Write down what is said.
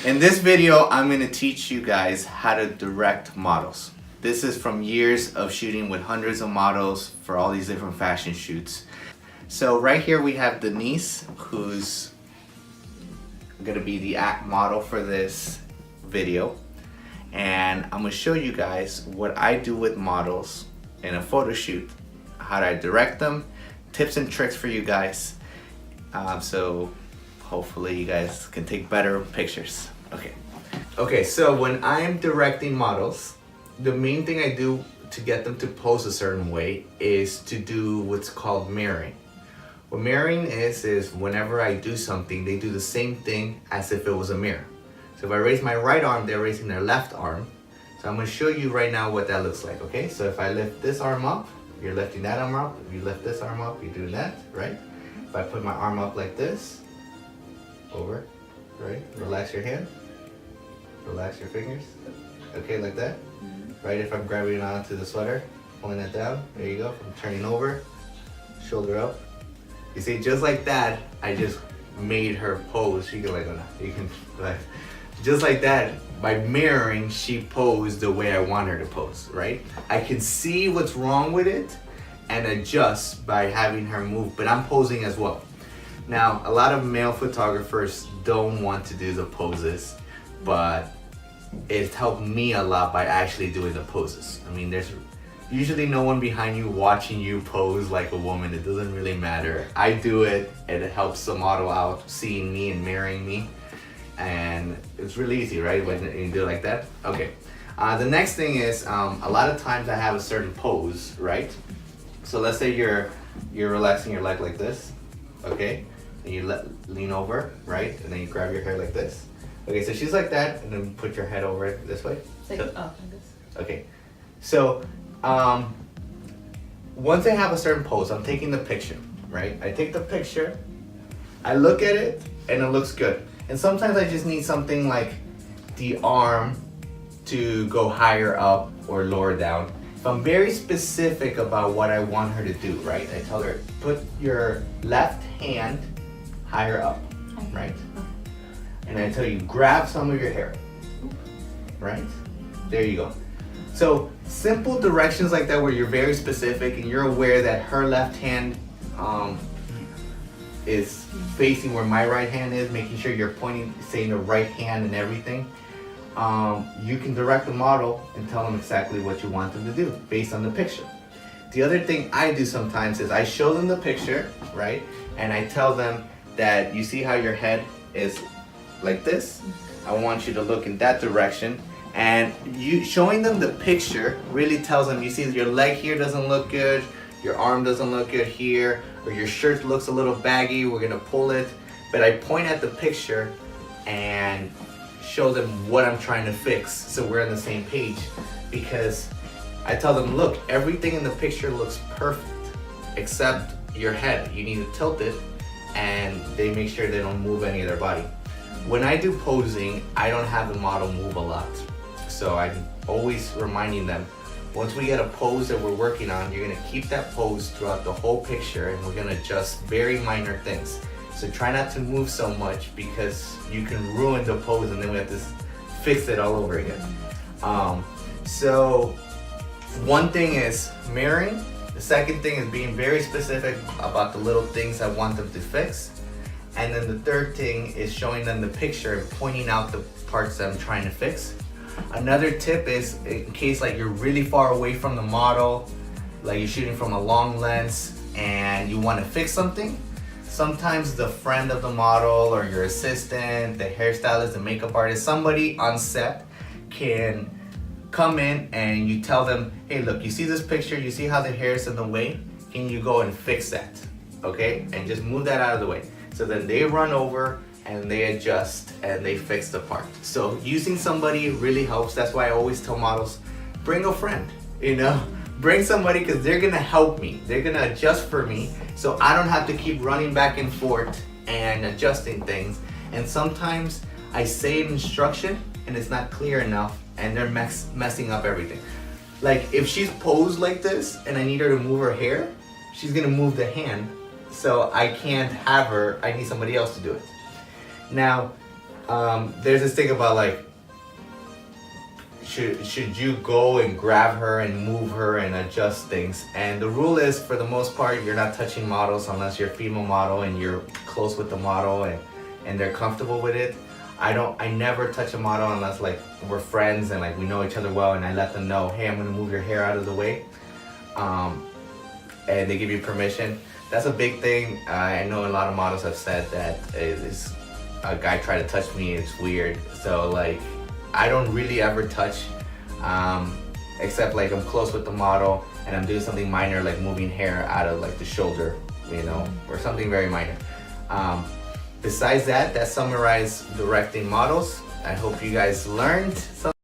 In this video, I'm going to teach you guys how to direct models. This is from years of shooting with hundreds of models for all these different fashion shoots. So right here we have Denise, who's going to be the act model for this video. And I'm going to show you guys what I do with models in a photo shoot, how I direct them, tips and tricks for you guys. So hopefully you guys can take better pictures. Okay, so when I'm directing models, the main thing I do to get them to pose a certain way is to do what's called mirroring. What mirroring is whenever I do something, they do the same thing as if it was a mirror. So if I raise my right arm, they're raising their left arm. So I'm going to show you right now what that looks like, okay? So if I lift this arm up, you're lifting that arm up. If you lift this arm up, you do that, right? If I put my arm up like this, over, right? Relax your hand, relax your fingers, okay, like that. Right, if I'm grabbing onto the sweater, pulling it down, there you go. I'm turning over, shoulder up. You see, just like that, I just made her pose. She can just like that, by mirroring, she posed the way I want her to pose, right? I can see what's wrong with it and adjust by having her move, but I'm posing as well. Now, a lot of male photographers don't want to do the poses, but it's helped me a lot by actually doing the poses. I mean, there's usually no one behind you watching you pose like a woman. It doesn't really matter. I do it and it helps the model out seeing me and mirroring me. And it's really easy, right? When you do it like that. Okay. The next thing is, a lot of times I have a certain pose, right? So let's say you're relaxing your leg like this, okay? And you lean over, right? And then you grab your hair like this. Okay, so she's like that, and then put your head over this way. Like, like this. Okay, so once I have a certain pose, I'm taking the picture, right? I take the picture, I look at it, and it looks good. And sometimes I just need something like the arm to go higher up or lower down. If I'm very specific about what I want her to do, right? I tell her, put your left hand higher up, right? And I tell you, grab some of your hair, right? There you go. So simple directions like that where you're very specific and you're aware that her left hand is facing where my right hand is, making sure you're pointing, saying the right hand and everything. You can direct the model and tell them exactly what you want them to do based on the picture. The other thing I do sometimes is I show them the picture, right? And I tell them that you see how your head is like this. I want you to look in that direction, and you showing them the picture really tells them, you see your leg here doesn't look good, your arm doesn't look good here, or your shirt looks a little baggy, we're gonna pull it. But I point at the picture and show them what I'm trying to fix so we're on the same page, because I tell them, look, everything in the picture looks perfect except your head. You need to tilt it, and they make sure they don't move any of their body. When I do posing, I don't have the model move a lot. So I'm always reminding them, once we get a pose that we're working on, you're gonna keep that pose throughout the whole picture, and we're gonna adjust very minor things. So try not to move so much, because you can ruin the pose and then we have to fix it all over again. So one thing is mirroring. The second thing is being very specific about the little things I want them to fix. And then the third thing is showing them the picture and pointing out the parts that I'm trying to fix. Another tip is, in case like you're really far away from the model, like you're shooting from a long lens and you want to fix something, sometimes the friend of the model or your assistant, the hairstylist, the makeup artist, somebody on set can come in and you tell them, hey, look, you see this picture, you see how the hair is in the way? Can you go and fix that? Okay, and just move that out of the way. So then they run over and they adjust and they fix the part. So using somebody really helps. That's why I always tell models, bring a friend, bring somebody, because they're gonna help me. They're gonna adjust for me, so I don't have to keep running back and forth and adjusting things. And sometimes I say an instruction and it's not clear enough and they're messing up everything. Like if she's posed like this and I need her to move her hair, she's gonna move the hand. So I can't have her, I need somebody else to do it. Now, there's this thing about like, should you go and grab her and move her and adjust things? And the rule is, for the most part, you're not touching models unless you're a female model and you're close with the model and they're comfortable with it. I never touch a model unless like we're friends and like we know each other well, and I let them know, hey, I'm gonna move your hair out of the way. And they give you permission. That's a big thing. I know a lot of models have said that is a guy tried to touch me, it's weird. So like, I don't really ever touch, except like I'm close with the model and I'm doing something minor, like moving hair out of like the shoulder, you know, or something very minor. Besides that, that summarized directing models. I hope you guys learned something.